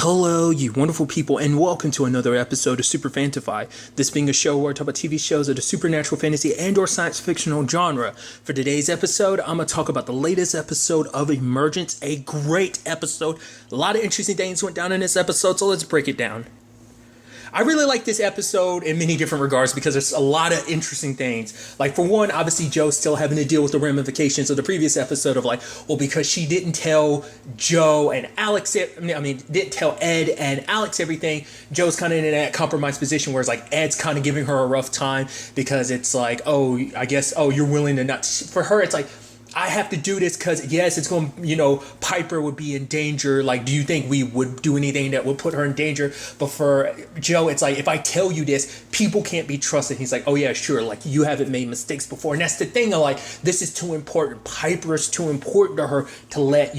Hello, you wonderful people, and welcome to another episode of Super-Fanta-Fi. This being a show where I talk about TV shows of the supernatural, fantasy, and/or science fictional genre. For today's episode, I'm going to talk about the latest episode of Emergence, a great episode. A lot of interesting things went down in this episode, so let's break it down. I really like this episode in many different regards because there's a lot of interesting things. Like, for one, obviously Joe's still having to deal with the ramifications of the previous episode of because she didn't tell Joe and Alex, didn't tell Ed and Alex everything. Joe's kind of in that compromised position where it's like Ed's kind of giving her a rough time because it's like, you're willing to not. For her, it's like, I have to do this because, yes, it's going to, Piper would be in danger. Like, do you think we would do anything that would put her in danger? But for Joe, it's like, if I tell you this, people can't be trusted. He's like, oh, yeah, sure. Like, you haven't made mistakes before. And that's the thing of, this is too important. Piper is too important to her to let,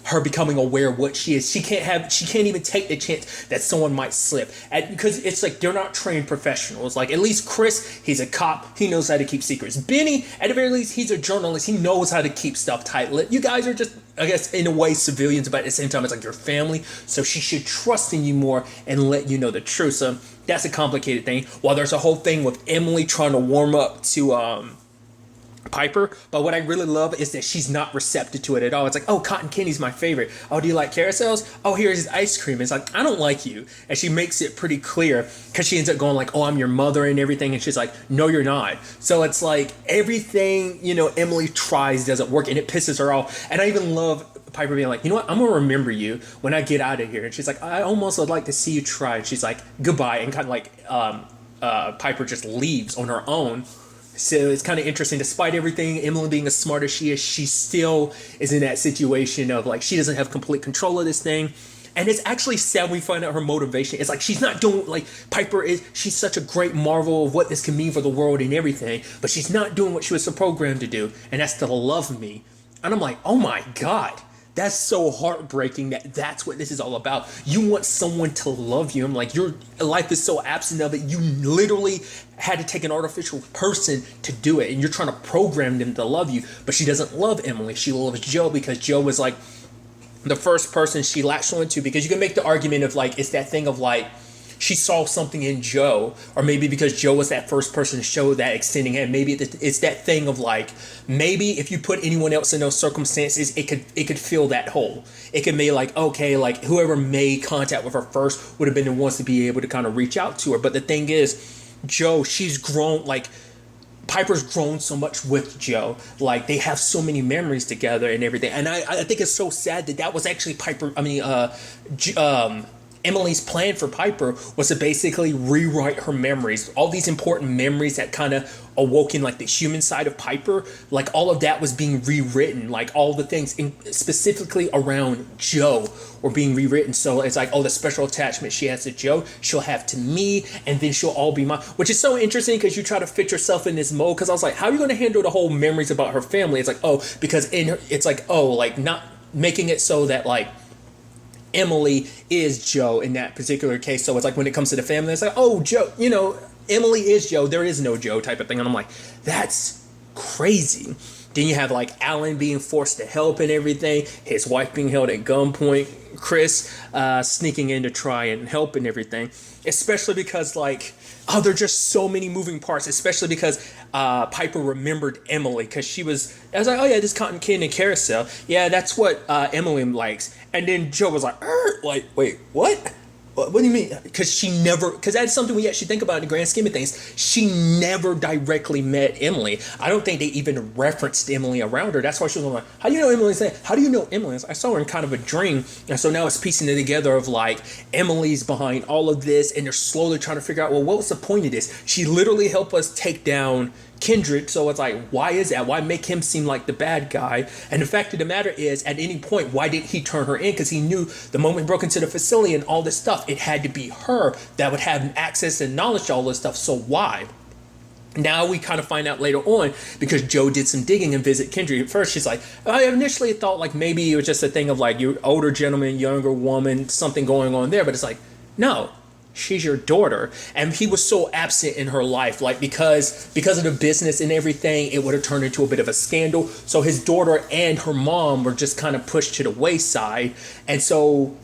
her becoming aware of what she is. She can't even take the chance that someone might slip. Because it's like, they're not trained professionals. Like, at least Chris, he's a cop. He knows how to keep secrets. Benny, at the very least, he's a journalist. He knows how to keep stuff tight-lipped. You guys are just, I guess, in a way, civilians, but at the same time, it's like your family, so she should trust in you more and let you know the truth. So that's a complicated thing. While there's a whole thing with Emily trying to warm up to Piper, but what I really love is that she's not receptive to it at all. It's like, oh, cotton candy's my favorite. Oh, do you like carousels? Oh, here's his ice cream. It's like, I don't like you. And she makes it pretty clear because she ends up going like, oh, I'm your mother and everything. And she's like, no, you're not. So it's like everything, Emily tries doesn't work and it pisses her off. And I even love Piper being like, you know what? I'm going to remember you when I get out of here. And she's like, I almost would like to see you try. And she's like, goodbye. And kind of like Piper just leaves on her own. So it's kind of interesting. Despite everything, Emily being as smart as she is, she still is in that situation of like she doesn't have complete control of this thing. And it's actually sad when we find out her motivation. It's like she's not doing like Piper is. She's such a great marvel of what this can mean for the world and everything. But she's not doing what she was programmed to do. And that's to love me. And I'm like, oh my God. That's so heartbreaking that's what this is all about. You want someone to love you. I'm like, your life is so absent of it. You literally had to take an artificial person to do it. And you're trying to program them to love you. But she doesn't love Emily. She loves Joe because Joe was like the first person she latched onto. Because you can make the argument of like, it's that thing of like, she saw something in Joe, or maybe because Joe was that first person to show that extending hand. Maybe it's that thing of like, maybe if you put anyone else in those circumstances, it could fill that hole. It could be like, okay, like whoever made contact with her first would have been the ones to be able to kind of reach out to her. But the thing is, Joe, she's grown, like Piper's grown so much with Joe. Like they have so many memories together and everything. And I think it's so sad that was actually Emily's plan for Piper was to basically rewrite her memories. All these important memories that kind of awoke in like the human side of Piper, like all of that was being rewritten. Like all the things specifically around Joe were being rewritten. So it's like, oh, the special attachment she has to Joe, she'll have to me, and then she'll all be mine. Which is so interesting because you try to fit yourself in this mold. Because I was like, how are you going to handle the whole memories about her family? It's like, oh, because in her, it's like, oh, like not making it so that like Emily is Joe in that particular case. So it's like when it comes to the family, it's like, oh, Joe, Emily is Joe. There is no Joe type of thing. And I'm like, that's crazy. Then you have like Alan being forced to help and everything. His wife being held at gunpoint. Chris sneaking in to try and help and everything. Especially because like, oh, there are just so many moving parts. Especially because Piper remembered Emily because I was like, oh yeah, this cotton candy and carousel. Yeah, that's what Emily likes. And then Joe was like, wait, what? What do you mean? Because that's something we actually think about in the grand scheme of things. She never directly met Emily. I don't think they even referenced Emily around her. That's why she was like, how do you know Emily's name? How do you know Emily? I saw her in kind of a dream. And so now it's piecing it together of like, Emily's behind all of this. And they're slowly trying to figure out, well, what was the point of this? She literally helped us take down Kendrick. So it's like, why is that? Why make him seem like the bad guy? And the fact of the matter is, at any point, why did he turn her in? Because he knew the moment he broke into the facility and all this stuff, it had to be her that would have access and knowledge to all this stuff. So why? Now we kind of find out later on because Joe did some digging and visit Kendrick. At first, she's like, I initially thought like maybe it was just a thing of like you older gentleman, younger woman, something going on there. But it's like, no. She's your daughter. And he was so absent in her life, like because of the business and everything, it would have turned into a bit of a scandal. So his daughter and her mom were just kind of pushed to the wayside. And so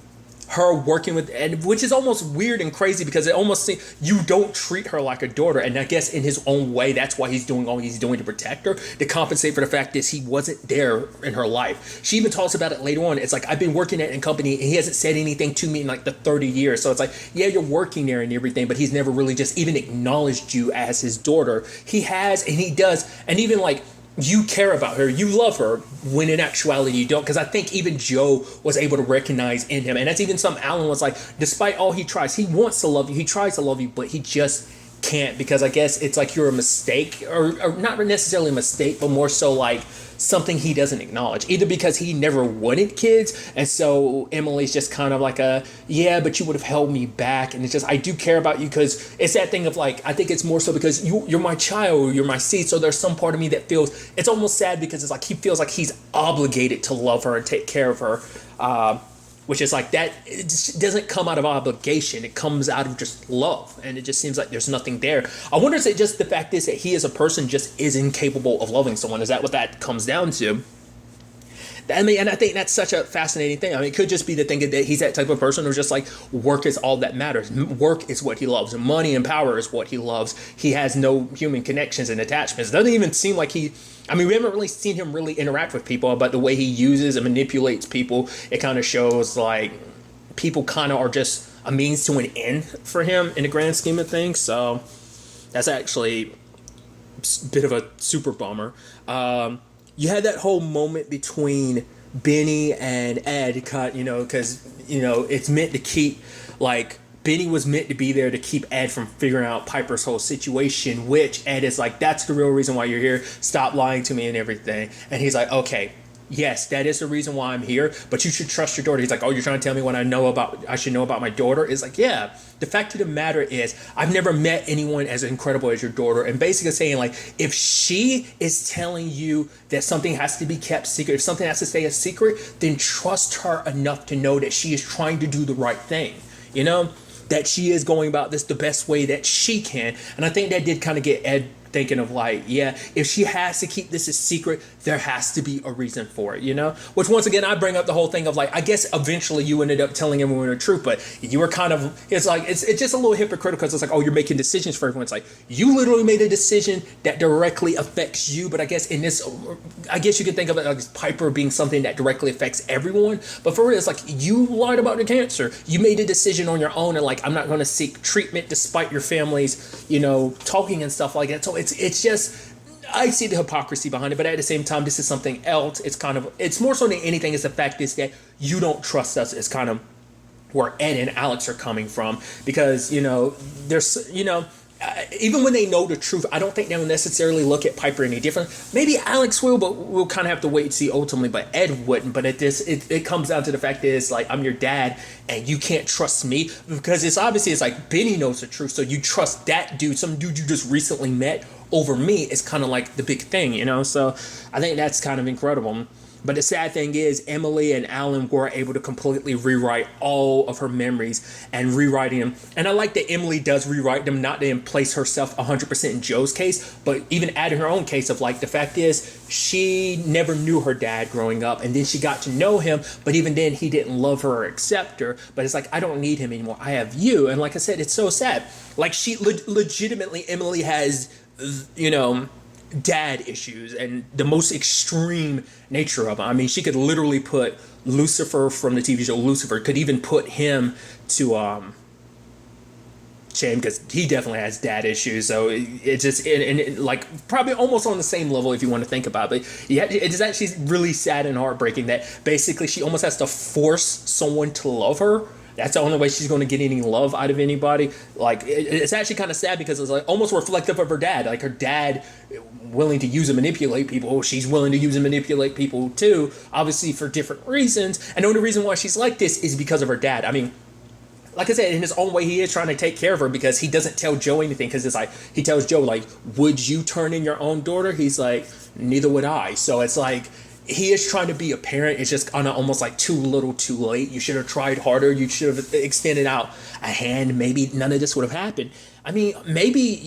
her working with Ed, which is almost weird and crazy because it almost seems you don't treat her like a daughter. And I guess in his own way, that's why he's doing all he's doing to protect her, to compensate for the fact that he wasn't there in her life. She even talks about it later on. It's like, I've been working at a company and he hasn't said anything to me in like the 30 years. So it's like, yeah, you're working there and everything, but he's never really just even acknowledged you as his daughter. He has, and he does. And even like, you care about her, you love her, when in actuality you don't. Because I think even Joe was able to recognize in him, and that's even something Alan was like, despite all he tries, he wants to love you, he tries to love you, but he just can't, because I guess it's like you're a mistake, or not necessarily a mistake, but more so like something he doesn't acknowledge, either because he never wanted kids, and so Emily's just kind of like a, yeah, but you would have held me back, and it's just, I do care about you, because it's that thing of like, I think it's more so because you're my child, you're my seed, so there's some part of me that feels, it's almost sad, because it's like he feels like he's obligated to love her and take care of her, which is like that, it just doesn't come out of obligation, it comes out of just love, and it just seems like there's nothing there. I wonder if it just the fact is that he as a person just is incapable of loving someone. Is that what that comes down to? I mean, and I think that's such a fascinating thing. I mean, it could just be the thing that he's that type of person who's just like, work is all that matters. Work is what he loves. Money and power is what he loves. He has no human connections and attachments. It doesn't even seem like we haven't really seen him really interact with people, but the way he uses and manipulates people, it kind of shows like people kind of are just a means to an end for him in the grand scheme of things. So that's actually a bit of a super bummer. You had that whole moment between Benny and Ed, because, it's meant to keep, like, Benny was meant to be there to keep Ed from figuring out Piper's whole situation, which Ed is like, that's the real reason why you're here. Stop lying to me and everything. And he's like, okay, yes, that is the reason why I'm here, but you should trust your daughter. He's like, oh, you're trying to tell me what I should know about my daughter? It's like, yeah, the fact of the matter is, I've never met anyone as incredible as your daughter. And basically saying, like, if she is telling you that something has to be kept secret, if something has to stay a secret, then trust her enough to know that she is trying to do the right thing, that she is going about this the best way that she can. And I think that did kind of get Ed thinking of like, yeah, if she has to keep this a secret, there has to be a reason for it, Which once again, I bring up the whole thing of like, I guess eventually you ended up telling everyone the truth, but you were kind of, it's like, it's just a little hypocritical because it's like, oh, you're making decisions for everyone. It's like, you literally made a decision that directly affects you, but I guess you could think of it like Piper being something that directly affects everyone, but for real, it's like, you lied about the cancer. You made a decision on your own, and like, I'm not going to seek treatment despite your family's, talking and stuff like that. So it's just, I see the hypocrisy behind it, but at the same time, this is something else. It's more so than anything is the fact is that you don't trust us is kind of where Ed and Alex are coming from, because, there's, even when they know the truth, I don't think they'll necessarily look at Piper any different. Maybe Alex will, but we'll kind of have to wait and see ultimately, but Ed wouldn't. But it comes down to the fact is like, I'm your dad and you can't trust me, because it's like Benny knows the truth. So you trust that dude, some dude you just recently met, over me is kind of like the big thing, So I think that's kind of incredible. But the sad thing is, Emily and Alan were able to completely rewrite all of her memories and rewriting them. And I like that Emily does rewrite them, not to place herself 100% in Joe's case, but even adding her own case of like, the fact is, she never knew her dad growing up, and then she got to know him, but even then he didn't love her or accept her. But it's like, I don't need him anymore. I have you. And like I said, it's so sad. Like, she legitimately, Emily has, dad issues and the most extreme nature of them. I mean, she could literally put Lucifer from the TV show Lucifer, could even put him to shame, because he definitely has dad issues. So it's just like probably almost on the same level if you want to think about it. But yeah, it is actually really sad and heartbreaking that basically she almost has to force someone to love her. That's the only way she's going to get any love out of anybody. Like, it's actually kind of sad because it's like almost reflective of her dad. Like, her dad willing to use and manipulate people. She's willing to use and manipulate people too, obviously for different reasons. And the only reason why she's like this is because of her dad. I mean, like I said, in his own way, he is trying to take care of her because he doesn't tell Joe anything. Because it's like, he tells Joe, like, would you turn in your own daughter? He's like, neither would I. So it's like, he is trying to be a parent. It's just kind of almost like too little too late. You should have tried harder. You should have extended out a hand. Maybe none of this would have happened. I mean, maybe,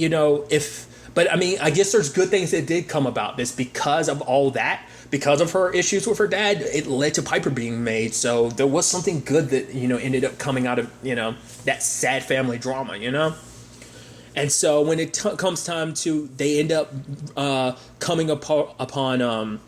but I mean, I guess there's good things that did come about this because of all that. because of her issues with her dad, it led to Piper being made. So there was something good that, ended up coming out of, that sad family drama, And so when it comes time to, they end up coming upon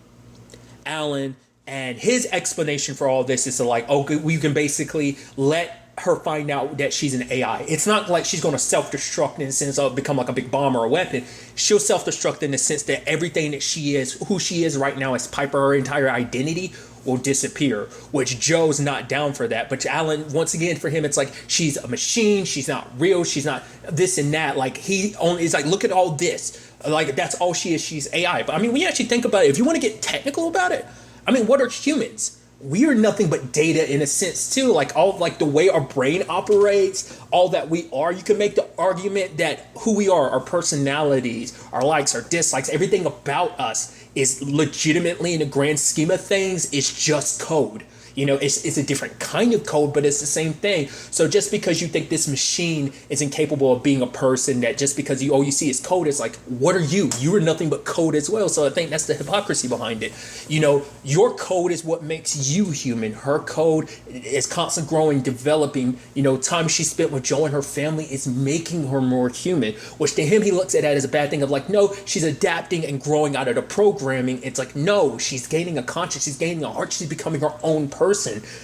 Alan, and his explanation for all this is to like, oh, we can basically let her find out that she's an AI. It's not like she's going to self-destruct in the sense of become like a big bomb or a weapon. She'll self-destruct in the sense that everything that she is, who she is right now as Piper, her entire identity will disappear, which Joe's not down for that. But Alan, once again, for him, it's like, she's a machine. She's not real. She's not this and that. Like, he only is like, look at all this. Like, that's all she is. She's AI. But I mean, when you actually think about it, if you want to get technical about it, I mean, what are humans? We are nothing but data in a sense too. Like all like the way our brain operates, all that we are. You can make the argument that who we are, our personalities, our likes, our dislikes, everything about us is legitimately, in the grand scheme of things, is just code. It's a different kind of code, but it's the same thing. So just because you think this machine is incapable of being a person, that just because all you see is code, it's like, what are you? You are nothing but code as well. So I think that's the hypocrisy behind it. Your code is what makes you human. Her code is constantly growing, developing. Time she spent with Joe and her family is making her more human, which to him, he looks at that as a bad thing of like, no, she's adapting and growing out of the programming. It's like, no, she's gaining a conscience. She's gaining a heart. She's becoming her own person.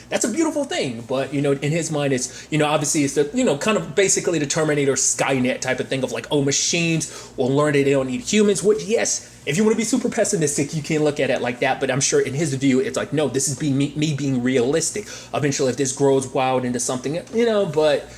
That's a beautiful thing. But in his mind, it's obviously it's the kind of basically the Terminator Skynet type of thing of like, oh, machines will learn that they don't need humans, which, yes, if you want to be super pessimistic, you can look at it like that. But I'm sure in his view, it's like, no, this is me being realistic. Eventually, if this grows wild into something, but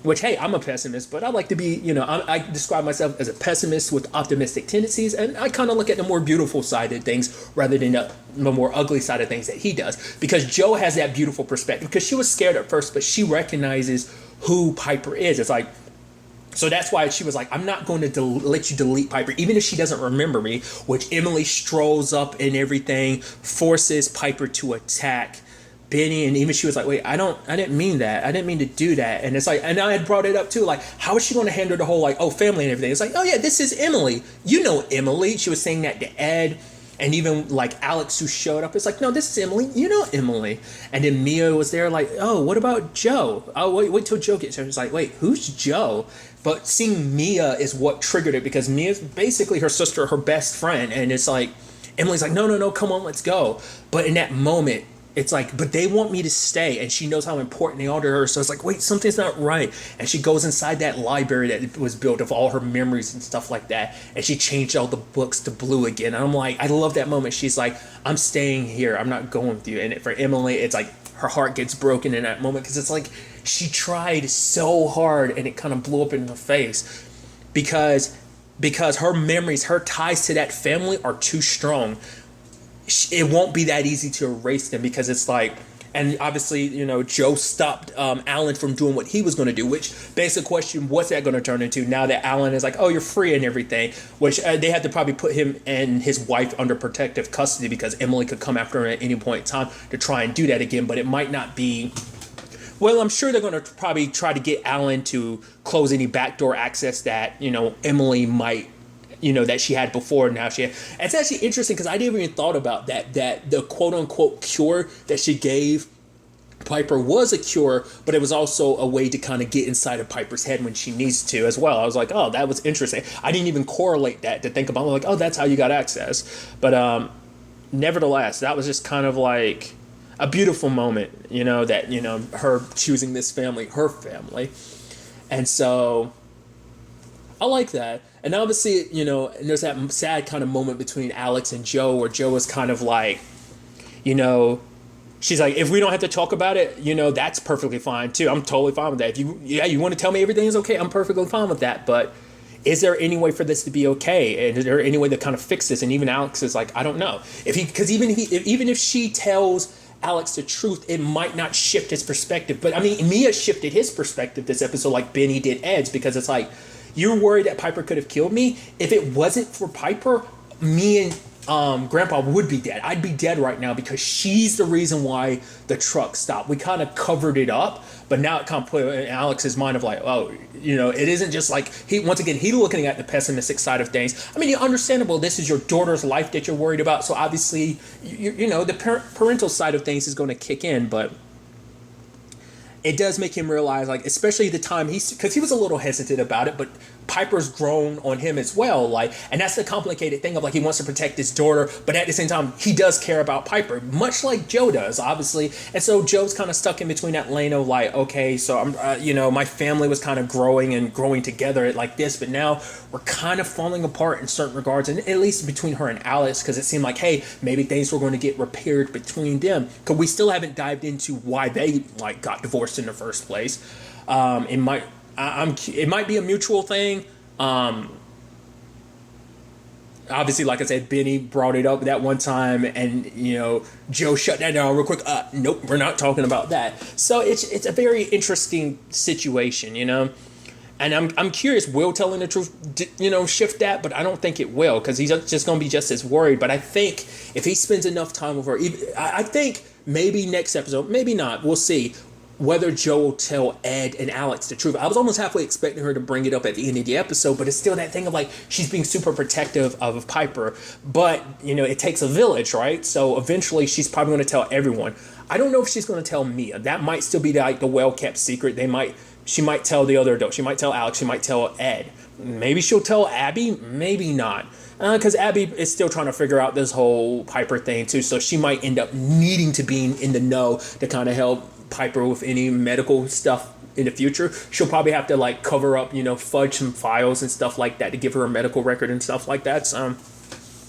which, hey, I'm a pessimist, but I like to be, I describe myself as a pessimist with optimistic tendencies, and I kind of look at the more beautiful side of things rather than the more ugly side of things that he does, because Joe has that beautiful perspective, because she was scared at first, but she recognizes who Piper is. It's like, so that's why she was like, I'm not going to let you delete Piper, even if she doesn't remember me, which Emily strolls up and everything, forces Piper to attack Benny, and even she was like, wait, I didn't mean that. I didn't mean to do that. And it's like, and I had brought it up too, like, how is she going to handle the whole, like, oh, family and everything? It's like, oh yeah, this is Emily. Emily. She was saying that to Ed, and even like Alex, who showed up. It's like, no, this is Emily. Emily. And then Mia was there like, oh, what about Joe? Oh, wait till Joe gets here. It's like, wait, who's Joe? But seeing Mia is what triggered it, because Mia's basically her sister, her best friend. And it's like, Emily's like, no, come on, let's go. But in that moment, it's like, but they want me to stay, and she knows how important they are to her. So it's like, wait, something's not right. And she goes inside that library that was built of all her memories and stuff like that, and she changed all the books to blue again. And I'm like, I love that moment. She's like, I'm staying here. I'm not going with you. And for Emily, it's like her heart gets broken in that moment, because it's like she tried so hard, and it kind of blew up in her face because her memories, her ties to that family are too strong. It won't be that easy to erase them, because it's like, and obviously, Joe stopped Alan from doing what he was going to do, which begs the question, what's that going to turn into now that Alan is like, oh, you're free and everything, which they had to probably put him and his wife under protective custody, because Emily could come after him at any point in time to try and do that again. But it might not be, well, I'm sure they're going to probably try to get Alan to close any backdoor access that, Emily might, that she had before. Now she had. It's actually interesting, because I didn't even thought about that the quote unquote cure that she gave Piper was a cure, but it was also a way to kind of get inside of Piper's head when she needs to as well. I was like, oh, that was interesting. I didn't even correlate that to think about, like, oh, that's how you got access. But nevertheless, that was just kind of like a beautiful moment, that, her choosing this family, her family. And so I like that. And obviously, and there's that sad kind of moment between Alex and Joe, where Joe is kind of like, she's like, if we don't have to talk about it, that's perfectly fine too. I'm totally fine with that. If you want to tell me everything is okay, I'm perfectly fine with that. But is there any way for this to be okay? And is there any way to kind of fix this? And even Alex is like, I don't know. Because even if she tells Alex the truth, it might not shift his perspective. But I mean, Mia shifted his perspective this episode, like Benny did Ed's, because it's like, you're worried that Piper could have killed me. If it wasn't for Piper, me and Grandpa would be dead. I'd be dead right now because she's the reason why the truck stopped. We kind of covered it up, but now it kind of put in Alex's mind of like, oh, it isn't just like he's looking at the pessimistic side of things. I mean, understandable. This is your daughter's life that you're worried about, so obviously, the parental side of things is going to kick in, but it does make him realize, like, especially the time because he was a little hesitant about it, but Piper's grown on him as well, like, and that's the complicated thing of like he wants to protect his daughter, but at the same time he does care about Piper, much like Joe does, obviously. And so Joe's kind of stuck in between that lane of like, okay, so I'm, my family was kind of growing together like this, but now we're kind of falling apart in certain regards, and at least between her and Alex, because it seemed like, hey, maybe things were going to get repaired between them, because we still haven't dived into why they like got divorced in the first place. It might be a mutual thing. Obviously, like I said, Benny brought it up that one time, and Joe shut that down real quick. Nope, we're not talking about that. So it's a very interesting situation, And I'm curious, will telling the truth, shift that? But I don't think it will, because he's just going to be just as worried. But I think if he spends enough time with her, I think maybe next episode, maybe not, we'll see, whether Joe will tell Ed and Alex the truth. I was almost halfway expecting her to bring it up at the end of the episode, but it's still that thing of like, she's being super protective of Piper. But, it takes a village, right? So eventually she's probably going to tell everyone. I don't know if she's going to tell Mia. That might still be like the well-kept secret. She might tell the other adults. She might tell Alex. She might tell Ed. Maybe she'll tell Abby. Maybe not. Because Abby is still trying to figure out this whole Piper thing too. So she might end up needing to be in the know to kind of help Piper with any medical stuff in the future. She'll probably have to like cover up, fudge some files and stuff like that to give her a medical record and stuff like that. So,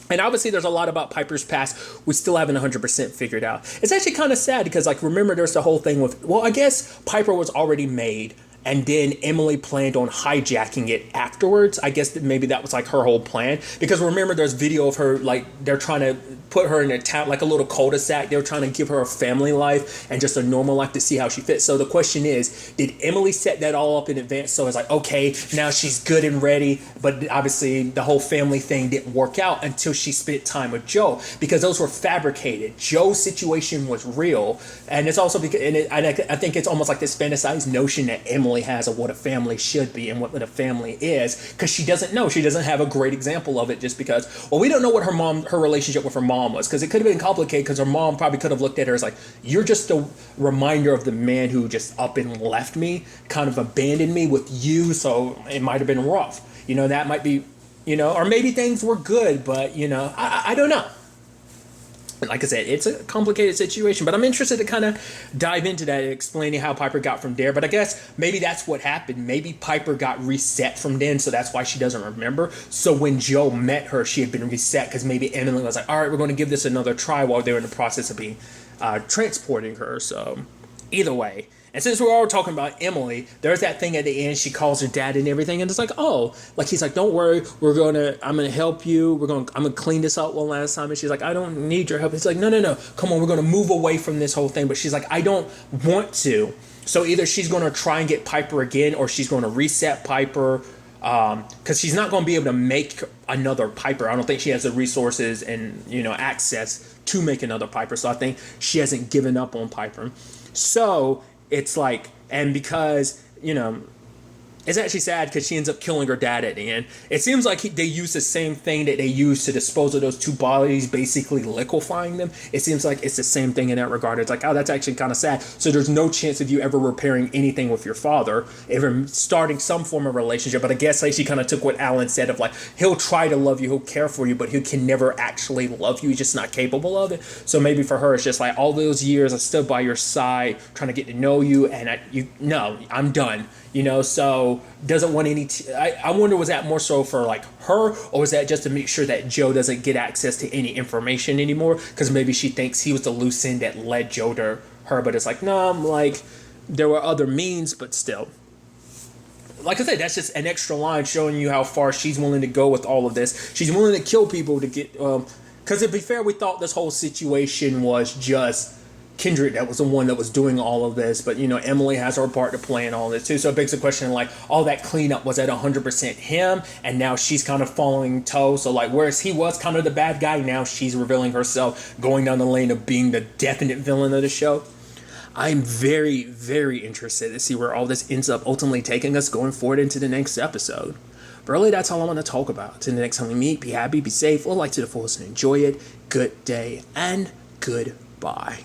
and obviously there's a lot about Piper's past we still haven't 100% figured out. It's actually kind of sad because, like, remember there's the whole thing with, well, I guess Piper was already made, and then Emily planned on hijacking it afterwards. I guess that maybe that was like her whole plan, because remember there's video of her, like, they're trying to put her in a town, like a little cul-de-sac. They're trying to give her a family life and just a normal life to see how she fits. So the question is, did Emily set that all up in advance? So it's like, okay, now she's good and ready, but obviously the whole family thing didn't work out until she spent time with Joe, because those were fabricated. Joe's situation was real, and it's also because, I think it's almost like this fantasized notion that Emily has of what a family should be and what a family is, because she doesn't know. She doesn't have a great example of it, just because, well, we don't know what her relationship with her mom was, because it could have been complicated, because her mom probably could have looked at her as like, you're just a reminder of the man who just up and left me, kind of abandoned me with you, so it might have been rough. That might be, or maybe things were good, but, I don't know. Like I said, it's a complicated situation, but I'm interested to kind of dive into that, explaining how Piper got from there. But I guess maybe that's what happened. Maybe Piper got reset from then, so that's why she doesn't remember. So when Joe met her, she had been reset, because maybe Emily was like, all right, we're going to give this another try, while they were in the process of being transporting her. So either way. And since we're all talking about Emily, there's that thing at the end. She calls her dad and everything, and it's like, oh, like he's like, don't worry, I'm gonna help you. I'm gonna clean this up one last time. And she's like, I don't need your help. He's like, no, come on, we're gonna move away from this whole thing. But she's like, I don't want to. So either she's gonna try and get Piper again, or she's gonna reset Piper, because she's not gonna be able to make another Piper. I don't think she has the resources and access to make another Piper. So I think she hasn't given up on Piper. So it's like, and because, it's actually sad, because she ends up killing her dad at the end. It seems like they use the same thing that they used to dispose of those two bodies, basically liquefying them. It seems like it's the same thing in that regard. It's like, oh, that's actually kind of sad. So there's no chance of you ever repairing anything with your father, ever starting some form of relationship. But I guess like she kind of took what Alan said of like, he'll try to love you, he'll care for you, but he can never actually love you. He's just not capable of it. So maybe for her, it's just like, all those years I stood by your side, trying to get to know you, and I'm done. So doesn't want any. I wonder, was that more so for like her, or was that just to make sure that Joe doesn't get access to any information anymore? Because maybe she thinks he was the loose end that led Joe to her, but it's like, no, like there were other means, but still. Like I said, that's just an extra line showing you how far she's willing to go with all of this. She's willing to kill people to get. Because to be fair, we thought this whole situation was just Kendrick that was the one that was doing all of this, but Emily has her part to play in all this too. So it begs the question, like, all that cleanup was at 100% him, and now she's kind of following toe. So like, whereas he was kind of the bad guy, now she's revealing herself, going down the lane of being the definite villain of the show. I'm very, very interested to see where all this ends up ultimately taking us going forward into the next episode. But really, that's all I want to talk about. Till the next time we meet, be happy, be safe, live life to the fullest, and enjoy it. Good day, and goodbye.